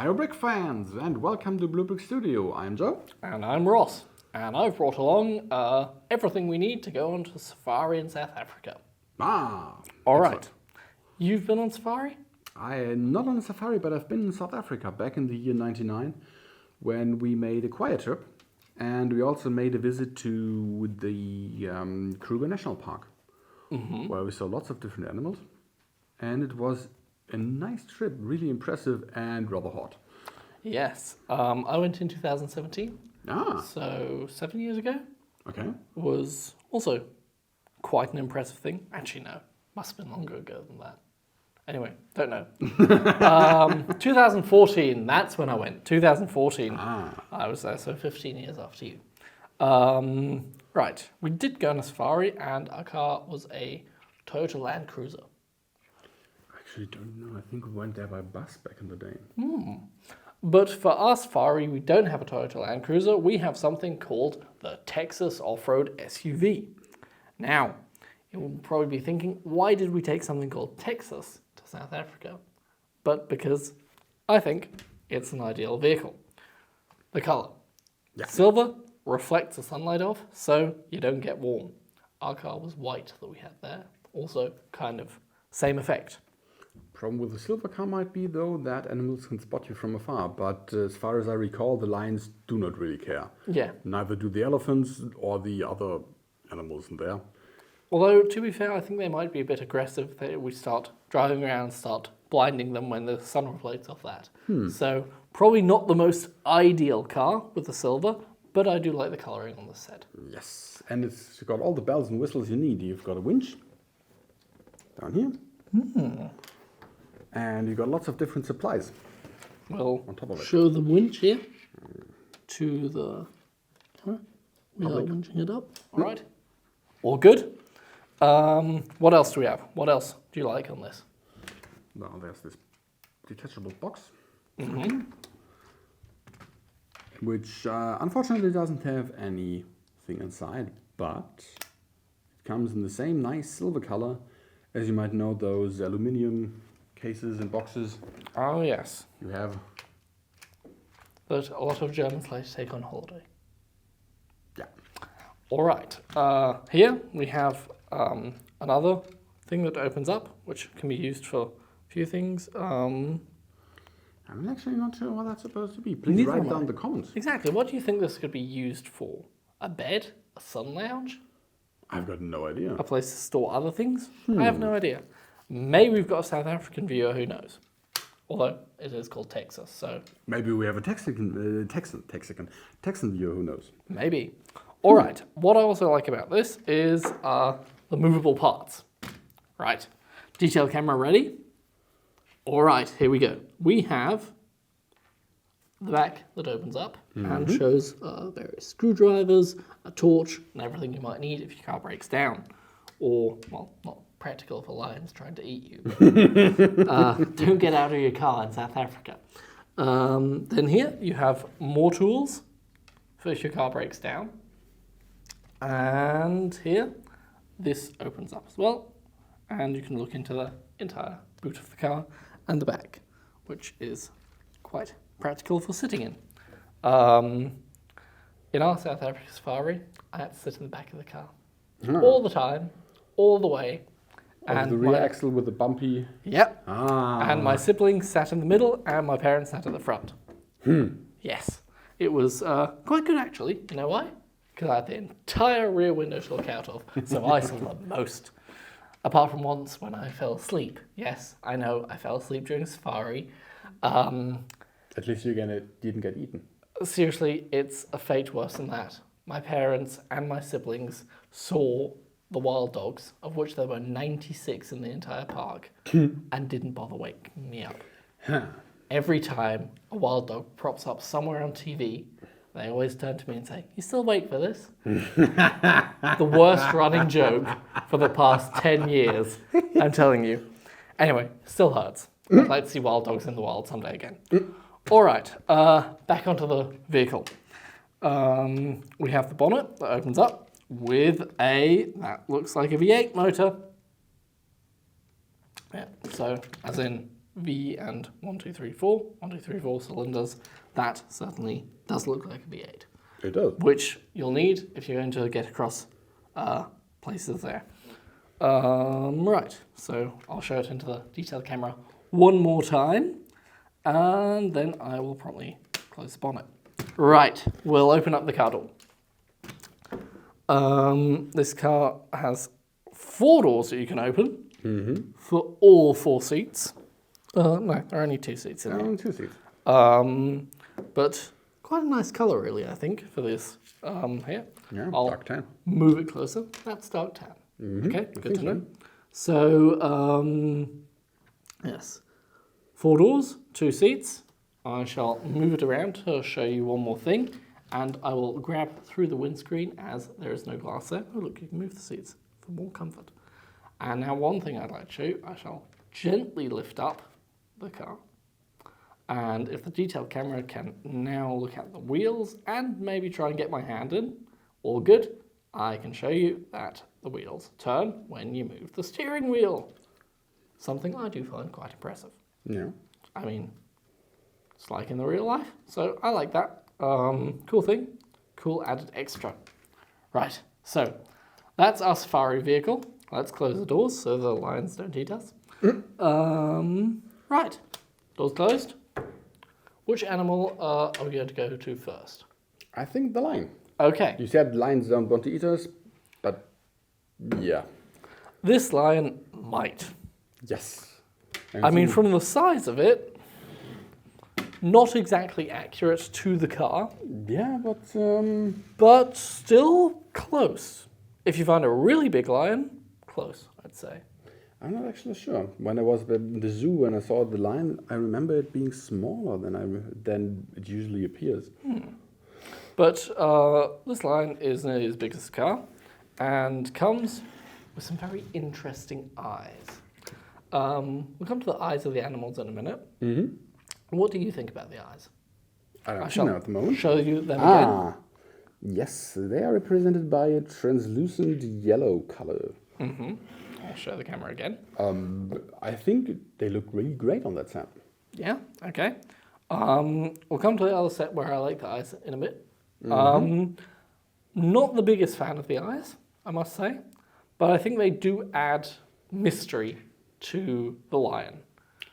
Hi BlueBrixx fans, and welcome to BlueBrixx Studio. I'm Joe. And I'm Ross. And I've brought along everything we need to go on to safari in South Africa. All right. You've been on safari? I'm not on a safari, but I've been in South Africa back in the year 99 when we made a quiet trip. And we also made a visit to the Kruger National Park, where we saw lots of different animals. And it was a nice trip, really impressive and rather hot. Yes. I went in 2017. So 7 years ago. Okay. Was also quite an impressive thing. Actually, no. Must have been longer ago than that. Anyway, don't know. 2014, that's when I went. 2014. I was there, so 15 years after you. Right. We did go on a safari, and our car was a Toyota Land Cruiser. I actually don't know. I think we went there by bus back in the day. But for our safari, we don't have a Toyota Land Cruiser. We have something called the Texas Off-Road SUV. Now, you will probably be thinking, why did we take something called Texas to South Africa? But because I think it's an ideal vehicle. The colour. Yeah. Silver reflects the sunlight off, so you don't get warm. Our car was white that we had there. Also, kind of same effect. Problem with the silver car might be, though, that animals can spot you from afar. But as far as I recall, the lions do not really care. Yeah. Neither do the elephants or the other animals in there. Although, to be fair, I think they might be a bit aggressive. We start driving around and start blinding them when the sun reflects off that. So, probably not the most ideal car with the silver, but I do like the colouring on the set. Yes, and it's got all the bells and whistles you need. You've got a winch down here. And you've got lots of different supplies. We'll on top of it. show the winch here to the camera. We are winching it up. All right. All good. What else do we have? What else do you like on this? Well, there's this detachable box, which unfortunately doesn't have anything inside, but it comes in the same nice silver color as you might know those aluminium cases and boxes. Oh, yes. You have. That a lot of Germans like to take on holiday. Yeah. All right. Here we have another thing that opens up, which can be used for a few things. I'm actually not sure what that's supposed to be. Please write down the comments. Exactly. What do you think this could be used for? A bed? A sun lounge? I've got no idea. A place to store other things? I have no idea. Maybe we've got a South African viewer, who knows? Although it is called Texas, so... Maybe we have a Texan viewer, who knows? Maybe. All right. What I also like about this is the movable parts. Right. Detail camera ready? All right, here we go. We have the back that opens up and shows various screwdrivers, a torch, and everything you might need if your car breaks down. Or, well, not practical for lions trying to eat you. Don't get out of your car in South Africa. Then here you have more tools for if your car breaks down. And here, this opens up as well. And you can look into the entire boot of the car and the back, which is quite practical for sitting in. In our South Africa safari, I had to sit in the back of the car all the time, all the way. And the rear axle with the bumpy... Yep. And my siblings sat in the middle and my parents sat at the front. Yes. It was quite good, actually. You know why? Because I had the entire rear window to look out of, so I saw the most. Apart from once when I fell asleep. Yes, I know, I fell asleep during safari. At least you didn't get eaten. Seriously, it's a fate worse than that. My parents and my siblings saw the wild dogs, of which there were 96 in the entire park, and didn't bother waking me up. Every time a wild dog props up somewhere on TV, they always turn to me and say, "You still awake for this?" The worst running joke for the past 10 years, I'm telling you. Anyway, still hurts. I'd like to see wild dogs in the wild someday again. All right, back onto the vehicle. We have the bonnet that opens up with that looks like a V8 motor. Yeah, so as in V and 1, 2, 3, 4. 1, 2, 3, 4 cylinders. That certainly does look like a V8. It does. Which you'll need if you're going to get across places there. Right, so I'll show it into the detailed camera one more time, and then I will promptly close the bonnet. Right, we'll open up the car door. This car has 4 doors that you can open for all 4 seats. No, there are only 2 seats in it. 2 seats. But quite a nice colour, really, I think, for this here. Yeah, I'll dark tan. move it closer. That's dark tan. Okay, good to know. So, yes, 4 doors, 2 seats. I shall move it around to show you one more thing, and I will grab through the windscreen as there is no glass there. Oh, look, you can move the seats for more comfort. And now one thing I'd like to show you, I shall gently lift up the car. And if the detailed camera can now look at the wheels and maybe try and get my hand in, all good, I can show you that the wheels turn when you move the steering wheel. Something I do find quite impressive. Yeah. I mean, it's like in the real life, so I like that. Cool thing, cool added extra. Right, so that's our safari vehicle. Let's close the doors so the lions don't eat us. Right, doors closed. Which animal are we going to go to first? I think the lion. Okay. You said lions don't want to eat us, but yeah. This lion might. Yes. I mean, from the size of it, not exactly accurate to the car, Yeah, but but still close. If you find a really big lion, close, I'd say. I'm not actually sure. When I was in the zoo and I saw the lion, I remember it being smaller than it usually appears. But this lion is nearly as big as the car and comes with some very interesting eyes. We'll come to the eyes of the animals in a minute. What do you think about the eyes? I don't know at the moment. Show you them again. Yes, they are represented by a translucent yellow color. I'll show the camera again. I think they look really great on that set. Yeah, okay. We'll come to the other set where I like the eyes in a bit. Not the biggest fan of the eyes, I must say, but I think they do add mystery to the lion.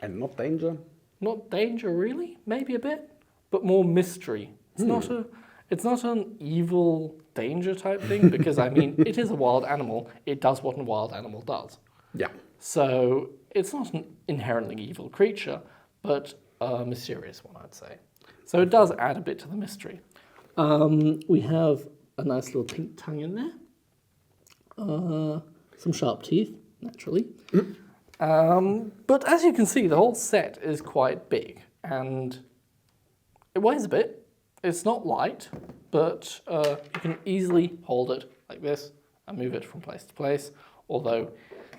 And not danger. Not danger, really, maybe a bit, but more mystery. It's not an evil danger type thing because I mean it is a wild animal. It does what a wild animal does. Yeah. So it's not an inherently evil creature, but a mysterious one, I'd say. So it does add a bit to the mystery. We have a nice little pink tongue in there. Some sharp teeth, naturally. But as you can see, the whole set is quite big and it weighs a bit. It's not light, but you can easily hold it like this and move it from place to place. Although,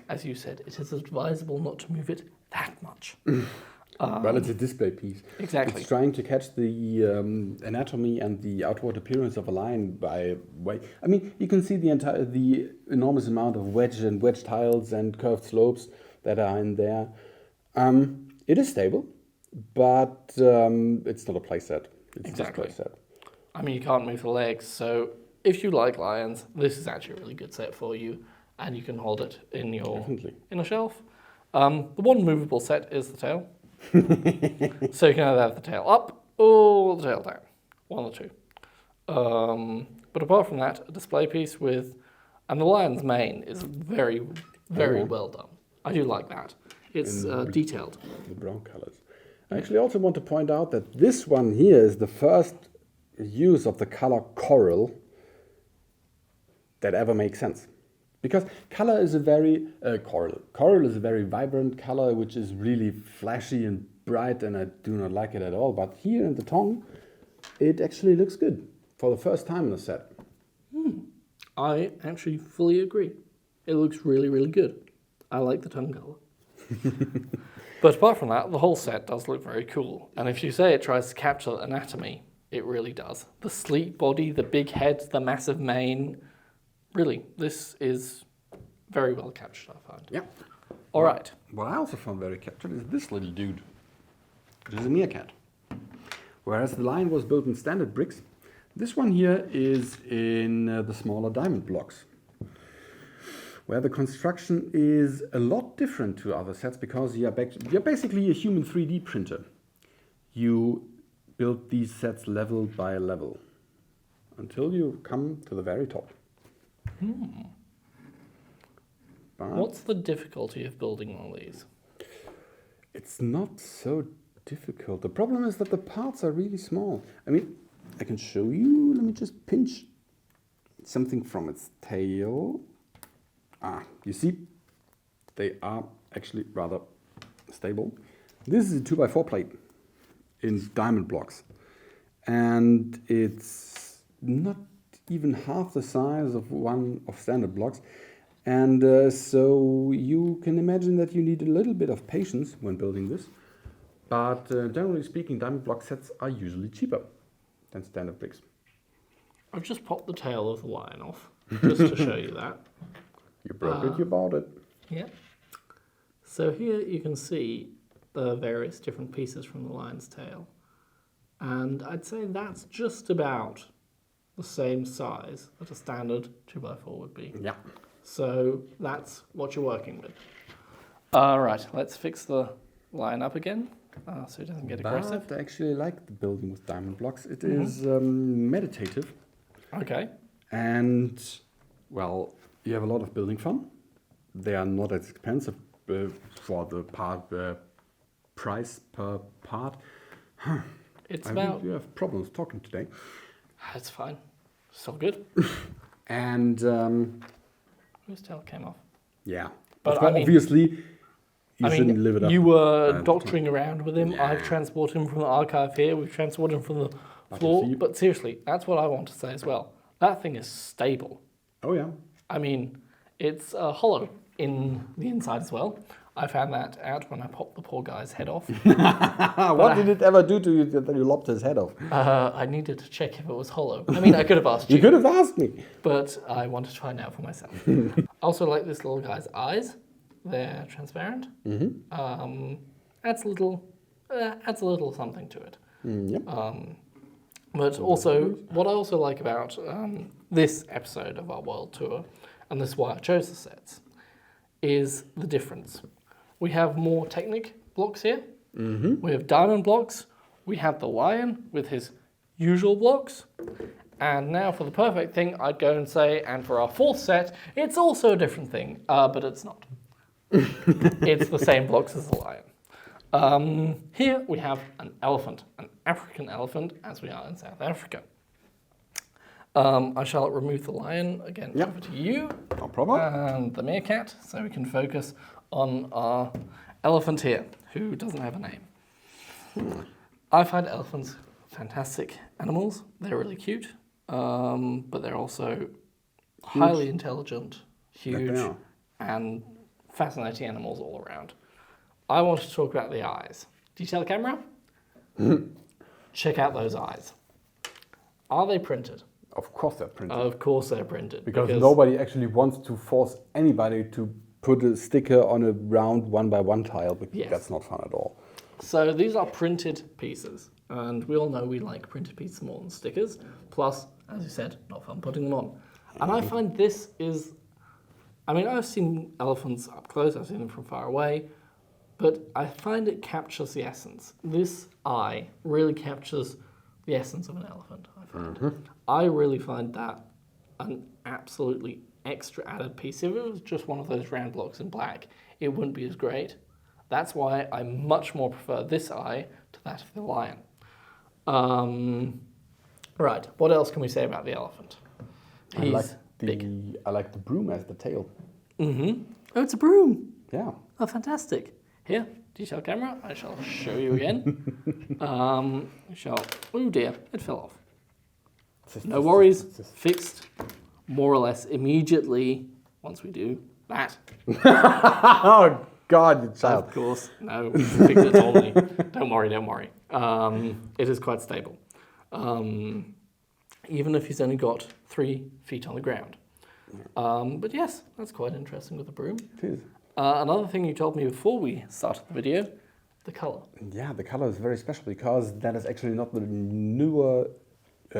as you said, it is advisable not to move it that much. Well, it's a display piece. Exactly. It's trying to catch the anatomy and the outward appearance of a lion by weight. I mean, you can see the enormous amount of wedge tiles and curved slopes that are in there. It is stable, but it's not a play set. It's Exactly. a display set. I mean, you can't move the legs, so if you like lions, this is actually a really good set for you, and you can hold it in a shelf. The one movable set is the tail. So you can either have the tail up or the tail down, one or two. But apart from that, a display piece and the lion's mane is very, very well done. I do like that. It's detailed. The brown colors. I actually also want to point out that this one here is the first use of the color coral that ever makes sense. Because color is a very, coral is a very vibrant color, which is really flashy and bright, and I do not like it at all. But here in the tongue, it actually looks good for the first time in the set. I actually fully agree. It looks really, really good. I like the tongue color. But apart from that, the whole set does look very cool. And if you say it tries to capture anatomy, it really does. The sleek body, the big head, the massive mane. Really, this is very well captured, I find. Yeah. All right. What I also found very captured is this little dude, which is a meerkat. Whereas the lion was built in standard bricks, this one here is in the smaller diamond blocks, where the construction is a lot different to other sets because you're basically a human 3D printer. You build these sets level by level until you come to the very top. But What's the difficulty of building one of these? it's not so difficult. The problem is that the parts are really small. I mean, I can show you. Let me just pinch something from its tail. You see, they are actually rather stable. This is a 2x4 plate in diamond blocks. And it's not even half the size of one of standard blocks. And so you can imagine that you need a little bit of patience when building this. But generally speaking, diamond block sets are usually cheaper than standard bricks. I've just popped the tail of the lion off, just to show you that. You broke it, you bought it. Yeah. So here you can see the various different pieces from the lion's tail. And I'd say that's just about the same size that a standard 2x4 would be. Yeah. So that's what you're working with. All right, let's fix the lion up again so it doesn't get aggressive. But I actually like the building with diamond blocks. It is meditative. Okay. And, well, you have a lot of building fun. They are not as expensive for the price per part. It's I about... think you have problems talking today. That's fine. Still good. And, Whose tail came off? yeah. But But I mean- obviously, you shouldn't live it up. You were and- doctoring around with him. Yeah. I've transported him from the archive here. We've transported him from the floor. see. But seriously, that's what I want to say as well. That thing is stable. Oh, yeah. I mean, it's hollow in the inside as well. I found that out when I popped the poor guy's head off. What did it ever do to you that you lopped his head off? I needed to check if it was hollow. I mean, I could have asked you. You could have asked me. But I wanted to find out for myself. I also like this little guy's eyes. They're transparent. Adds a little something to it. Yep. But also, what I also like about this episode of our world tour, and this is why I chose the sets, is the difference. We have more Technic blocks here. We have diamond blocks. We have the lion with his usual blocks. And now for the perfect thing, I'd go and say, and for our fourth set, it's also a different thing, but it's not. It's the same blocks as the lion. Here we have an elephant, an African elephant, as we are in South Africa. I shall remove the lion again over to you. No problem. And the meerkat, so we can focus on our elephant here, who doesn't have a name. I find elephants fantastic animals. They're really cute, but they're also highly intelligent, huge, and fascinating animals all around. I want to talk about the eyes. Do you tell the camera? Check out those eyes. Are they printed? Of course they're printed. Of course they're printed. Because nobody actually wants to force anybody to put a sticker on a round 1x1 tile, because that's not fun at all. So these are printed pieces, and we all know we like printed pieces more than stickers. Plus, as you said, not fun putting them on. And I find this is, I mean, I've seen elephants up close, I've seen them from far away, but I find it captures the essence. This eye really captures the essence of an elephant, I find. I really find that an absolutely extra added piece. If it was just one of those round blocks in black, it wouldn't be as great. That's why I much more prefer this eye to that of the lion. Right, what else can we say about the elephant? He's big. I like the broom as the tail. Oh, it's a broom. Yeah. Oh, fantastic. Here, detail camera, I shall show you again. Oh dear, it fell off. No worries, fixed more or less immediately once we do that. Oh God, you child. Of course, no, we fixed it totally. Don't worry. It is quite stable. Even if he's only got 3 feet on the ground. But yes, that's quite interesting with the broom. It is. Another thing you told me before we started the video, the color. Yeah, the color is very special because that is actually not the newer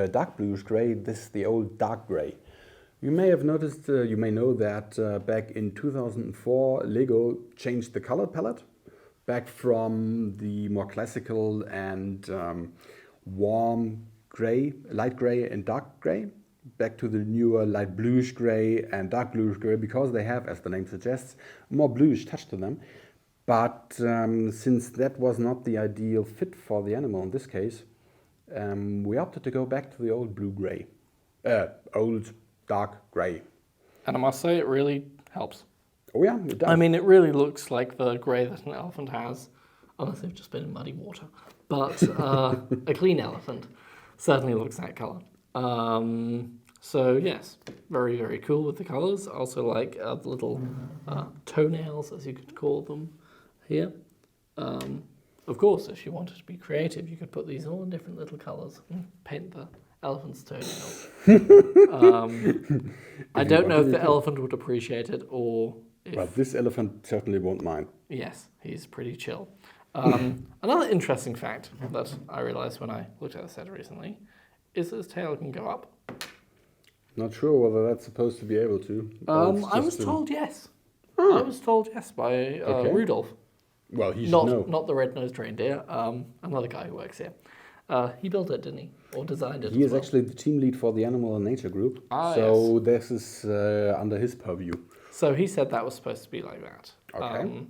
dark bluish gray. This is the old dark gray. You may have noticed, you may know that back in 2004, Lego changed the color palette back from the more classical and warm gray, light gray and dark gray, back to the newer light bluish gray and dark bluish gray, because they have, as the name suggests, a more bluish touch to them. But since that was not the ideal fit for the animal in this case, we opted to go back to the old blue-gray, old dark grey. And I must say, it really helps. Oh yeah, it does. I mean, it really looks like the grey that an elephant has, unless they've just been in muddy water. But a clean elephant certainly looks that colour. So yes, very, very cool with the colours. Also like the little toenails, as you could call them, here. Of course, if you wanted to be creative, you could put these all in different little colours and paint the elephant's toenails. I don't know if the elephant would appreciate it or if... But this elephant certainly won't mind. Yes, he's pretty chill. Another interesting fact that I realised when I looked at the set recently is that his tail can go up. Not sure whether that's supposed to be able to. I was told yes. I was told yes by Rudolph. Well, he should know. Not the red-nosed reindeer, another guy who works here. He built it, didn't he? Or designed it. He is actually the team lead for the Animal and Nature group. So yes. This is under his purview. So he said that was supposed to be like that. Okay.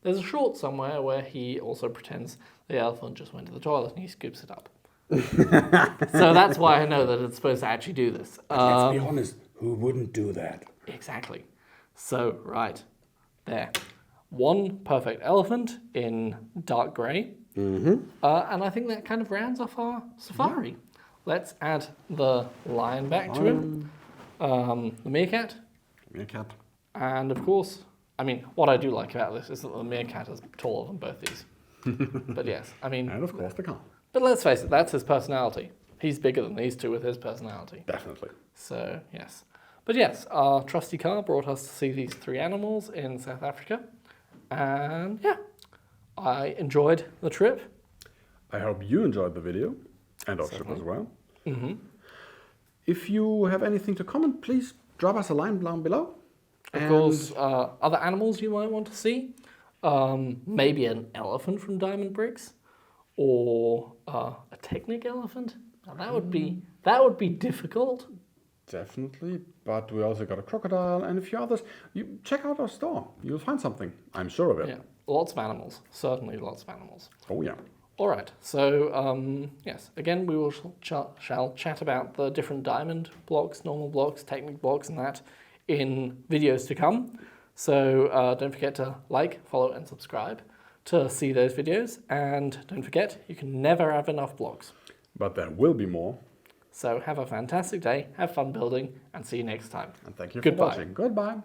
There's a short somewhere where he also pretends the elephant just went to the toilet and he scoops it up. So that's why I know that it's supposed to actually do this. Let's be honest, who wouldn't do that? Exactly. So, right, there. One perfect elephant in dark grey. Mm-hmm. And I think that kind of rounds off our safari. Yeah. Let's add the lion back to him. The meerkat. Meerkat. And of course, I mean, what I do like about this is that the meerkat is taller than both these. But yes, I mean... And of course the car. But let's face it, that's his personality. He's bigger than these two with his personality. Definitely. So, yes. But yes, our trusty car brought us to see these three animals in South Africa. And yeah, I enjoyed the trip. I hope you enjoyed the video and our trip as well. Mm-hmm. If you have anything to comment, please drop us a line down below. Of course, other animals you might want to see. Maybe an elephant from BlueBrixx. Or a techic elephant. Now that would be difficult. Definitely, but we also got a crocodile and a few others. You check out our store; you'll find something. I'm sure of it. Yeah, lots of animals. Certainly, lots of animals. Oh yeah. All right. So yes, again we will shall chat about the different diamond blocks, normal blocks, techic blocks, and that in videos to come. So don't forget to like, follow, and subscribe to see those videos, and don't forget, you can never have enough blocks. But there will be more. So have a fantastic day, have fun building, and see you next time. And thank you for watching. Goodbye.